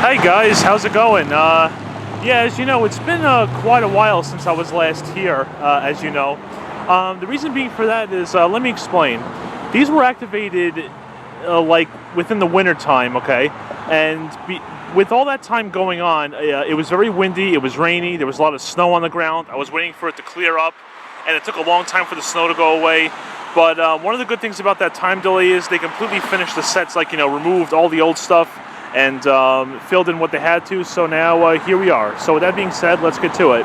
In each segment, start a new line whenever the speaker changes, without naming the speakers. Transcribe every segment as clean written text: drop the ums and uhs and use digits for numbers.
Hi guys, how's it going? Yeah, as you know, it's been quite a while since I was last here, as you know. The reason being for that is, let me explain. These were activated like within the winter time, okay? And with all that time going on, it was very windy, it was rainy, there was a lot of snow on the ground. I was waiting for it to clear up, and it took a long time for the snow to go away. But one of the good things about that time delay is they completely finished the sets, like, you know, removed all the old stuff and filled in what they had to. So now here we are. So with that being said, let's get to it.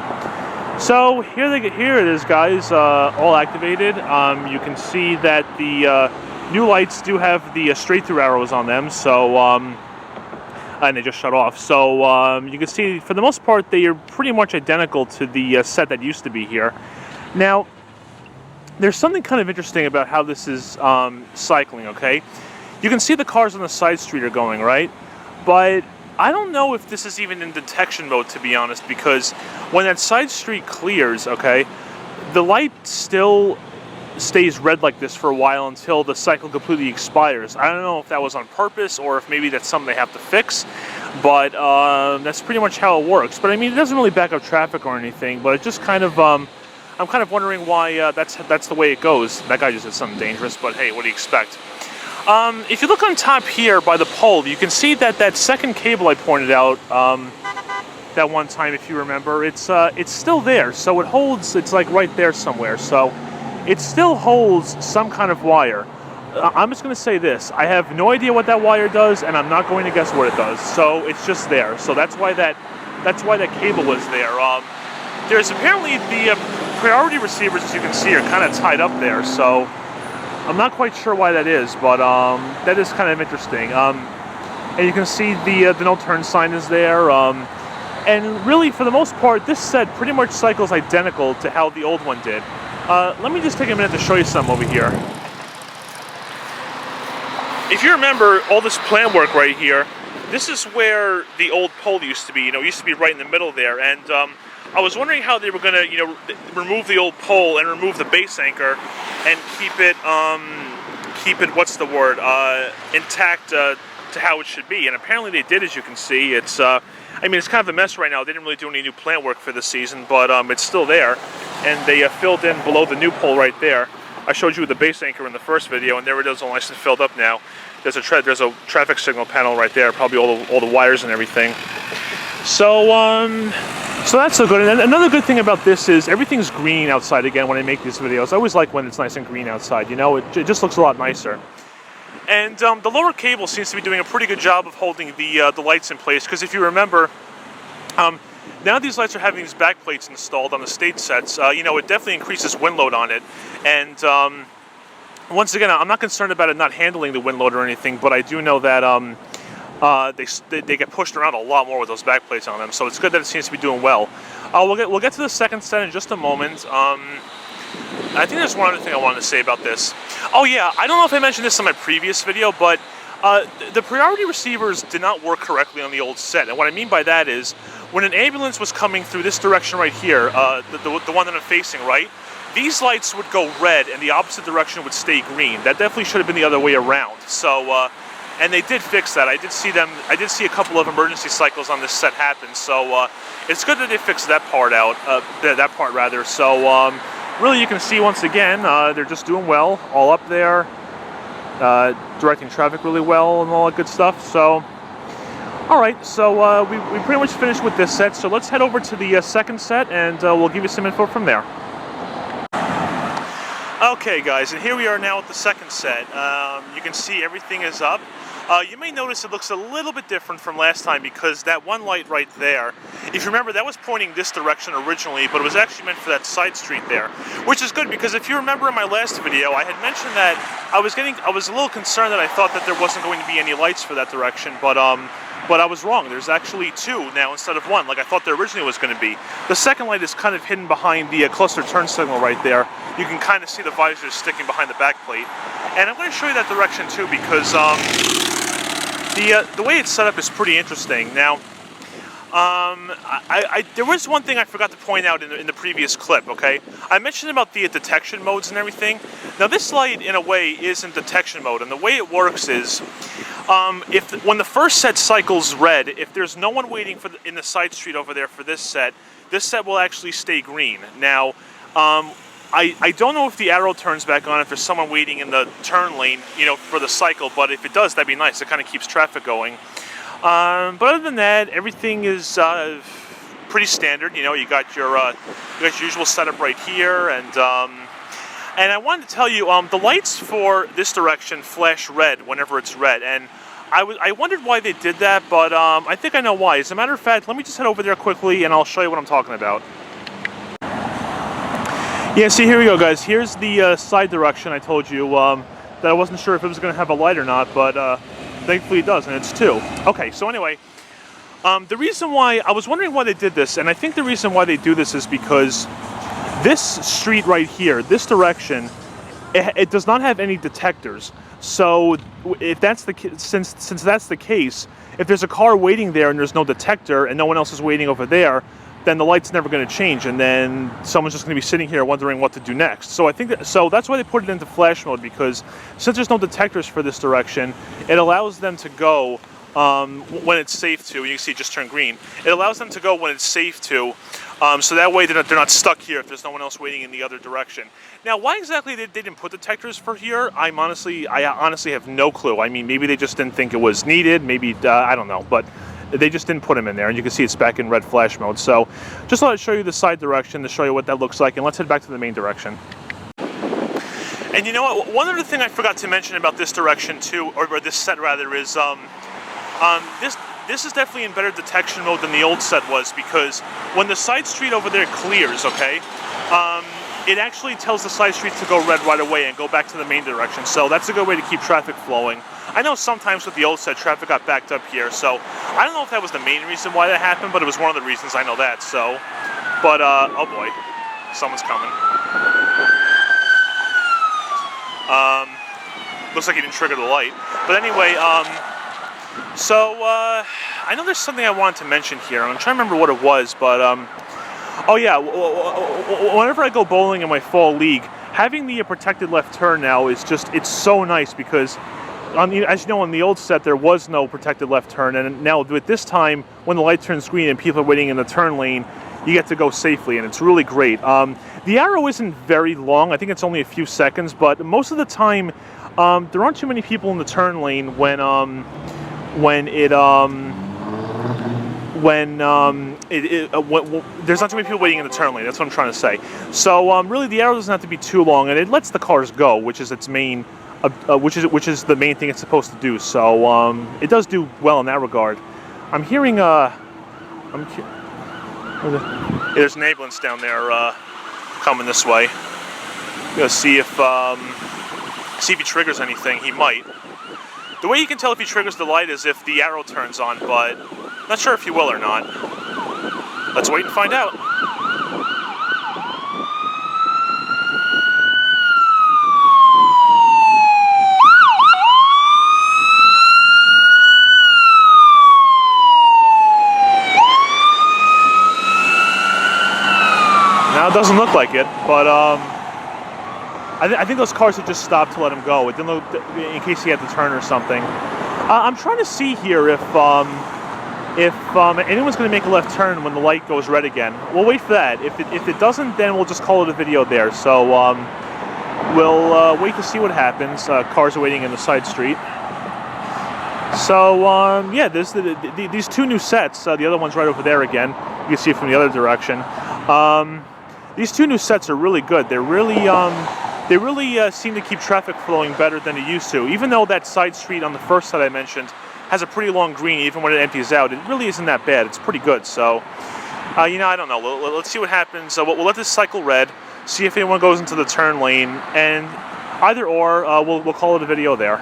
So here it is, guys, all activated. You can see that the new lights do have the straight through arrows on them. So and they just shut off. So you can see, for the most part, they are pretty much identical to the set that used to be here. Now, there's something kind of interesting about how this is cycling, okay? You can see the cars on the side street are going, right? But I don't know if this is even in detection mode, to be honest, because when that side street clears, okay, the light still stays red like this for a while until the cycle completely expires. I don't know if that was on purpose or if maybe that's something they have to fix, but that's pretty much how it works. But I mean, it doesn't really back up traffic or anything, but it just kind of, I'm kind of wondering why that's the way it goes. That guy just did something dangerous, but hey, what do you expect? If you look on top here by the pole, you can see that that second cable I pointed out that one time, if you remember, it's still there. So it holds, it's like right there somewhere. So it still holds some kind of wire. I'm just going to say this. I have no idea what that wire does, and I'm not going to guess what it does. So it's just there. So that's why that cable was there. There's apparently the priority receivers, as you can see, are kind of tied up there. So I'm not quite sure why that is, but that is kind of interesting. And you can see the no turn sign is there. And really, for the most part, this set pretty much cycles identical to how the old one did. Let me just take a minute to show you some over here. If you remember all this plant work right here, this is where the old pole used to be. You know, it used to be right in the middle there. And I was wondering how they were going to, you know, remove the old pole and remove the base anchor and keep it, what's the word, intact to how it should be. And apparently they did, as you can see. It's, I mean, it's kind of a mess right now. They didn't really do any new plant work for this season, but it's still there. And they filled in below the new pole right there. I showed you the base anchor in the first video, and there it is, all nice and filled up now. There's a traffic signal panel right there, probably all the wires and everything. So that's so good. And another good thing about this is everything's green outside again when I make these videos. I always like when it's nice and green outside, you know, it just looks a lot nicer. And the lower cable seems to be doing a pretty good job of holding the lights in place, because if you remember, now these lights are having these back plates installed on the state sets. You know, it definitely increases wind load on it. And once again, I'm not concerned about it not handling the wind load or anything, but I do know that they get pushed around a lot more with those back plates on them, so it's good that it seems to be doing well. We'll get to the second set in just a moment. I think there's one other thing I wanted to say about this. Oh yeah, I don't know if I mentioned this in my previous video, but the priority receivers did not work correctly on the old set, and what I mean by that is when an ambulance was coming through this direction right here, the one that I'm facing, right, these lights would go red and the opposite direction would stay green. That definitely should have been the other way around. So and they did fix that. I did see a couple of emergency cycles on this set happen. So it's good that they fixed that part out. That part rather. So really, you can see once again they're just doing well, all up there, directing traffic really well and all that good stuff. So all right, so we pretty much finished with this set. So let's head over to the second set, and we'll give you some info from there. Okay guys, and here we are now at the second set. You can see everything is up. You may notice it looks a little bit different from last time because that one light right there, if you remember, that was pointing this direction originally, but it was actually meant for that side street there, which is good because if you remember in my last video, I had mentioned that I was a little concerned that I thought that there wasn't going to be any lights for that direction, but I was wrong. There's actually two now instead of one, like I thought there originally was going to be. The second light is kind of hidden behind the cluster turn signal right there. You can kind of see the visors sticking behind the back plate. And I'm going to show you that direction too because the way it's set up is pretty interesting. Now, There was one thing I forgot to point out in the previous clip, okay? I mentioned about the detection modes and everything. Now this light, in a way, is in detection mode, and the way it works is, when the first set cycles red, if there's no one waiting in the side street over there for this set will actually stay green. Now, I don't know if the arrow turns back on if there's someone waiting in the turn lane, you know, for the cycle, but if it does, that'd be nice. It kind of keeps traffic going. But other than that, everything is pretty standard. You know, you got your usual setup right here, and I wanted to tell you, the lights for this direction flash red whenever it's red, and I wondered why they did that, but I think I know why. As a matter of fact, let me just head over there quickly, and I'll show you what I'm talking about. Yeah, see, here we go, guys. Here's the side direction I told you that I wasn't sure if it was going to have a light or not, but thankfully it does, and it's 2. Okay, so anyway, the reason why, I was wondering why they did this, and I think the reason why they do this is because this street right here, this direction, it does not have any detectors. So if that's since that's the case, if there's a car waiting there and there's no detector and no one else is waiting over there, then the light's never going to change, and then someone's just going to be sitting here wondering what to do next. So I think so that's why they put it into flash mode, because since there's no detectors for this direction, it allows them to go when it's safe to. You can see it just turned green. It allows them to go when it's safe to, so that way they're not stuck here if there's no one else waiting in the other direction. Now, why exactly they didn't put detectors for here, I honestly have no clue. I mean, maybe they just didn't think it was needed. Maybe I don't know, but they just didn't put them in there, and you can see it's back in red flash mode. So just thought I'd show you the side direction to show you what that looks like, and let's head back to the main direction. And you know what? One other thing I forgot to mention about this direction too, or this set rather, is this is definitely in better detection mode than the old set was, because when the side street over there clears, okay, it actually tells the side streets to go red right away and go back to the main direction. So that's a good way to keep traffic flowing. I know sometimes with the old set, traffic got backed up here, so I don't know if that was the main reason why that happened, but it was one of the reasons, I know that, so. But, oh boy, someone's coming. Looks like he didn't trigger the light. But anyway, so, I know there's something I wanted to mention here. I'm trying to remember what it was, but, oh yeah, whenever I go bowling in my fall league, having the protected left turn now is just, it's so nice, because as you know, on the old set, there was no protected left turn, and now with this time, when the light turns green and people are waiting in the turn lane, you get to go safely, and it's really great. The arrow isn't very long. I think it's only a few seconds, but most of the time, there aren't too many people in the turn lane when there's not too many people waiting in the turn lane. That's what I'm trying to say. So really, the arrow doesn't have to be too long, and it lets the cars go, which is its main, which is the main thing it's supposed to do. So it does do well in that regard. I'm hearing there's an ambulance down there coming this way. I'm gonna see if he triggers anything. He might. The way you can tell if he triggers the light is if the arrow turns on, but not sure if he will or not. Let's wait and find out. Now it doesn't look like it, but I think those cars had just stopped to let him go. It didn't look, in case he had to turn or something. I'm trying to see here if anyone's going to make a left turn when the light goes red again. We'll wait for that. If it doesn't, then we'll just call it a video there. So we'll wait to see what happens. Cars are waiting in the side street. So yeah, there's these 2 new sets. The other one's right over there again. You can see it from the other direction. These 2 new sets are really good. They really seem to keep traffic flowing better than it used to. Even though that side street on the first set I mentioned has a pretty long green, even when it empties out, it really isn't that bad. It's pretty good. So, you know, I don't know. Let's see what happens. We'll let this cycle red, see if anyone goes into the turn lane, and either or, we'll call it a video there.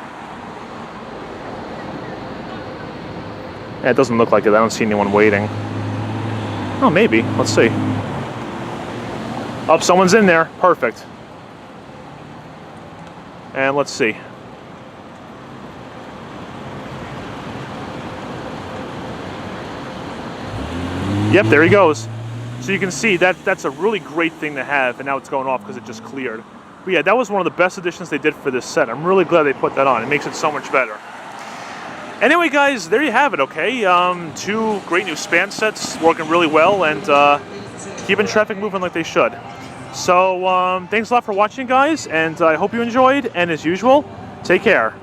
Yeah, it doesn't look like it. I don't see anyone waiting. Oh, maybe. Let's see. Oh, someone's in there. Perfect. And let's see. Yep, there he goes. So you can see that's a really great thing to have, and now it's going off because it just cleared. But yeah, that was one of the best additions they did for this set. I'm really glad they put that on. It makes it so much better. Anyway, guys, there you have it, okay? 2 great new span sets working really well and keeping traffic moving like they should. So thanks a lot for watching, guys, and I hope you enjoyed, and as usual, take care.